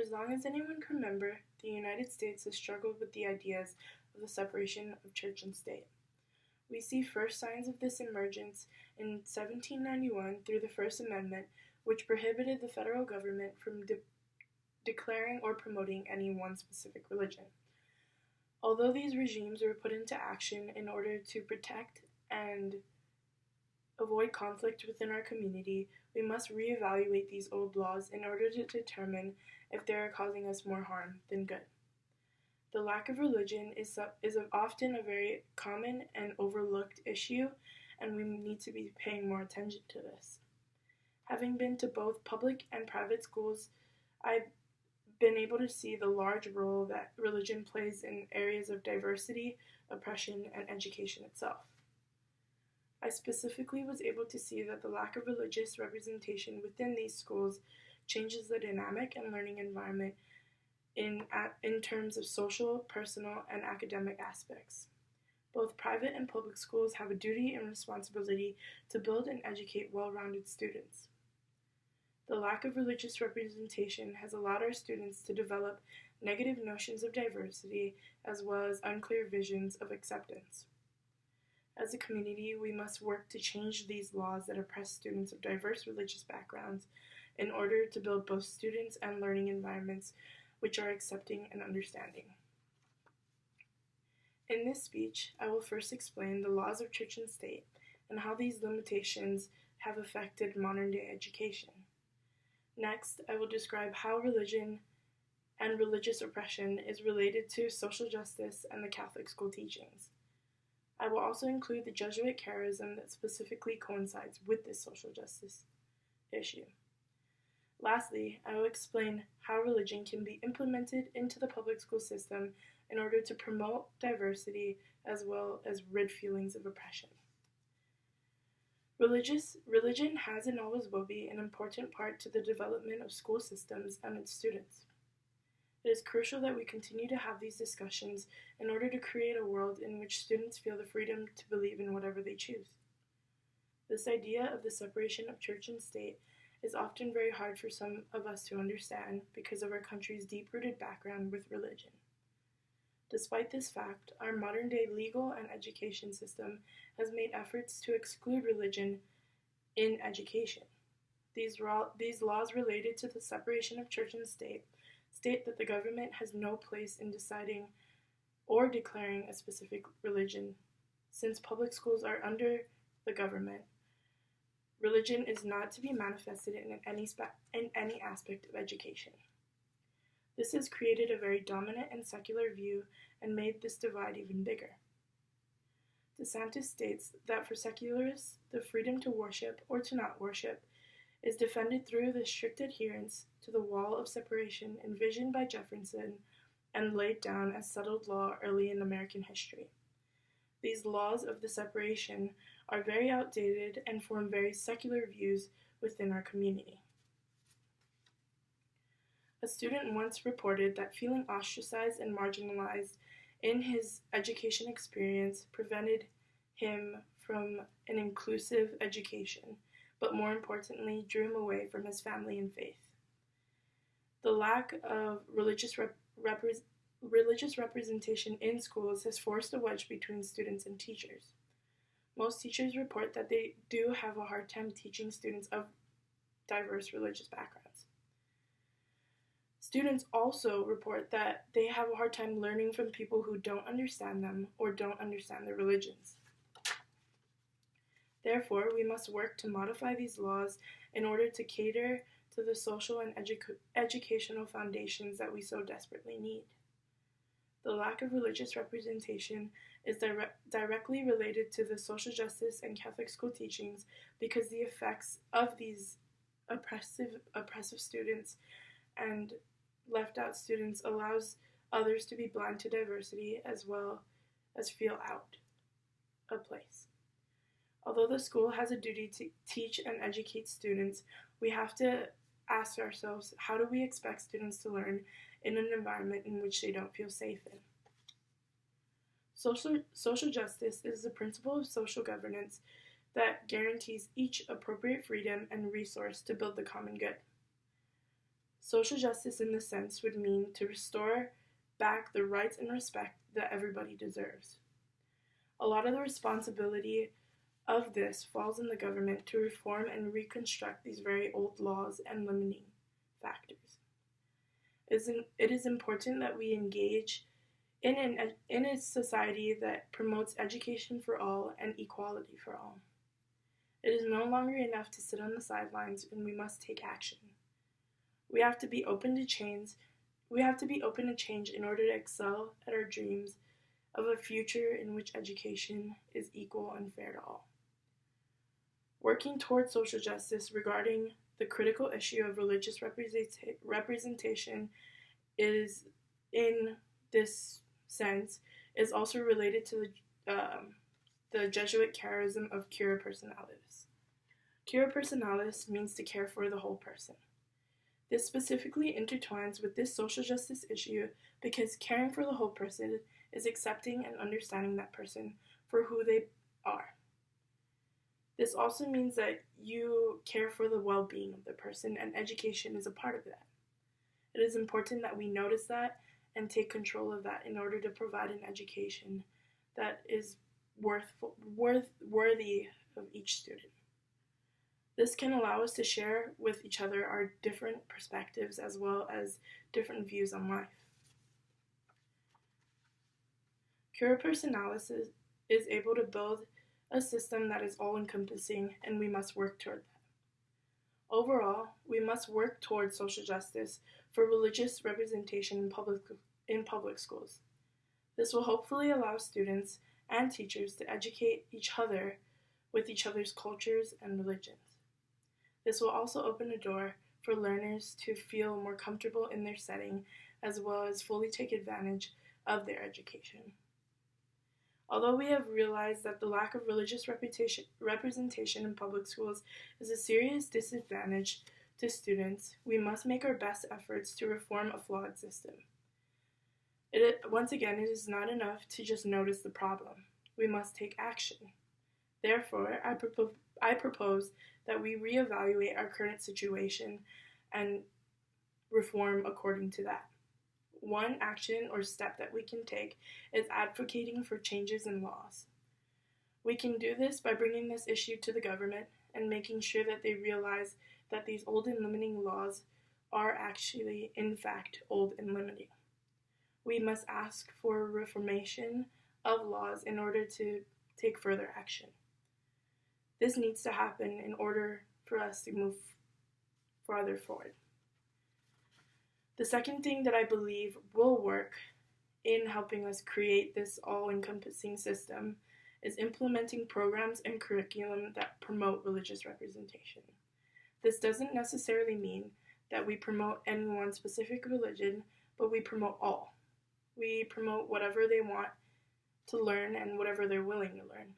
as long as anyone can remember, the United States has struggled with the ideas of the separation of church and state. We see first signs of this emergence in 1791 through the First Amendment, which prohibited the federal government from declaring or promoting any one specific religion. Although these regimes were put into action in order to protect and avoid conflict within our community, we must reevaluate these old laws in order to determine if they are causing us more harm than good. The lack of religion is often a very common and overlooked issue, and we need to be paying more attention to this. Having been to both public and private schools, I've been able to see the large role that religion plays in areas of diversity, oppression, and education itself. I specifically was able to see that the lack of religious representation within these schools changes the dynamic and learning environment in terms of social, personal, and academic aspects. Both private and public schools have a duty and responsibility to build and educate well-rounded students. The lack of religious representation has allowed our students to develop negative notions of diversity as well as unclear visions of acceptance. As a community, we must work to change these laws that oppress students of diverse religious backgrounds in order to build both students and learning environments which are accepting and understanding. In this speech, I will first explain the laws of church and state and how these limitations have affected modern-day education. Next, I will describe how religion and religious oppression is related to social justice and the Catholic school teachings. I will also include the Jesuit charism that specifically coincides with this social justice issue. Lastly, I will explain how religion can be implemented into the public school system in order to promote diversity as well as rid feelings of oppression. Religion has and always will be an important part to the development of school systems and its students. It is crucial that we continue to have these discussions in order to create a world in which students feel the freedom to believe in whatever they choose. This idea of the separation of church and state is often very hard for some of us to understand because of our country's deep-rooted background with religion. Despite this fact, our modern-day legal and education system has made efforts to exclude religion in education. These laws related to the separation of church and state state that the government has no place in deciding or declaring a specific religion. Since public schools are under the government, religion is not to be manifested in any aspect of education. This has created a very dominant and secular view and made this divide even bigger. DeSantis states that for secularists, the freedom to worship or to not worship is defended through the strict adherence to the wall of separation envisioned by Jefferson and laid down as settled law early in American history. These laws of the separation are very outdated and form very secular views within our community. A student once reported that feeling ostracized and marginalized in his education experience prevented him from an inclusive education, but more importantly, drew him away from his family and faith. The lack of religious representation in schools has forced a wedge between students and teachers. Most teachers report that they do have a hard time teaching students of diverse religious backgrounds. Students also report that they have a hard time learning from people who don't understand them or don't understand their religions. Therefore, we must work to modify these laws in order to cater to the social and educational foundations that we so desperately need. The lack of religious representation is directly related to the social justice and Catholic school teachings because the effects of these oppressive students and left out students allows others to be blind to diversity as well as feel out of place. Although the school has a duty to teach and educate students, we have to ask ourselves, how do we expect students to learn in an environment in which they don't feel safe in? Social justice is the principle of social governance that guarantees each appropriate freedom and resource to build the common good. Social justice in this sense would mean to restore back the rights and respect that everybody deserves. A lot of the responsibility of this falls on the government to reform and reconstruct these very old laws and limiting factors. It is important that we engage in a society that promotes education for all and equality for all. It is no longer enough to sit on the sidelines, and we must take action. We have to be open to change. We have to be open to change in order to excel at our dreams of a future in which education is equal and fair to all. Working towards social justice regarding the critical issue of religious representation is, in this sense, is also related to the Jesuit charism of cura personalis. Cura personalis means to care for the whole person. This specifically intertwines with this social justice issue because caring for the whole person is accepting and understanding that person for who they are. This also means that you care for the well-being of the person, and education is a part of that. It is important that we notice that and take control of that in order to provide an education that is worthy of each student. This can allow us to share with each other our different perspectives as well as different views on life. Cura personalis is able to build a system that is all-encompassing, and we must work toward that. Overall, we must work towards social justice for religious representation in public schools. This will hopefully allow students and teachers to educate each other with each other's cultures and religions. This will also open a door for learners to feel more comfortable in their setting as well as fully take advantage of their education. Although we have realized that the lack of religious representation in public schools is a serious disadvantage to students, we must make our best efforts to reform a flawed system. Once again, it is not enough to just notice the problem. We must take action. Therefore, I propose that we reevaluate our current situation and reform according to that. One action or step that we can take is advocating for changes in laws. We can do this by bringing this issue to the government and making sure that they realize that these old and limiting laws are actually, in fact, old and limiting. We must ask for reformation of laws in order to take further action. This needs to happen in order for us to move farther forward. The second thing that I believe will work in helping us create this all-encompassing system is implementing programs and curriculum that promote religious representation. This doesn't necessarily mean that we promote any one specific religion, but we promote all. We promote whatever they want to learn and whatever they're willing to learn.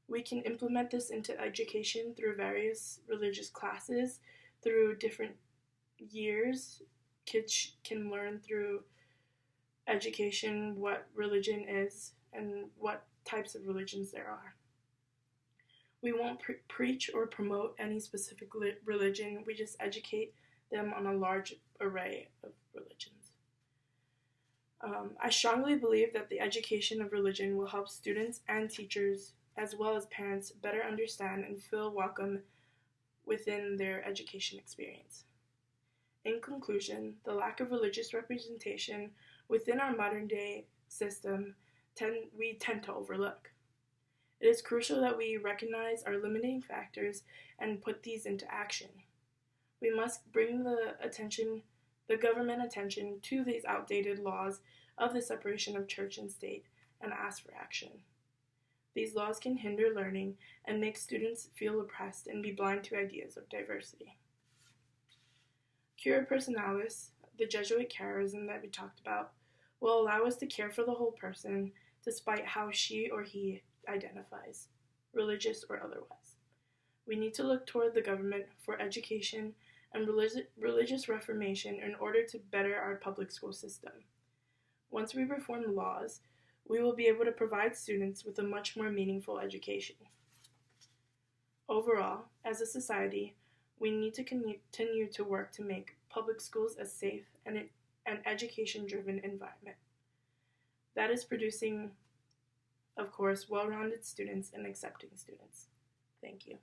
We can implement this into education through various religious classes, through different years. Kids can learn through education what religion is and what types of religions there are. We won't preach or promote any specific religion, we just educate them on a large array of religions. I strongly believe that the education of religion will help students and teachers as well as parents better understand and feel welcome within their education experience. In conclusion, the lack of religious representation within our modern day system we tend to overlook. It is crucial that we recognize our limiting factors and put these into action. We must bring the government attention to these outdated laws of the separation of church and state and ask for action. These laws can hinder learning and make students feel oppressed and be blind to ideas of diversity. Cura personalis, the Jesuit charism that we talked about, will allow us to care for the whole person despite how she or he identifies, religious or otherwise. We need to look toward the government for education and religious reformation in order to better our public school system. Once we reform laws, we will be able to provide students with a much more meaningful education. Overall, as a society, We need to continue to work to make public schools a safe and an education-driven environment that is producing, of course, well-rounded students and accepting students. Thank you.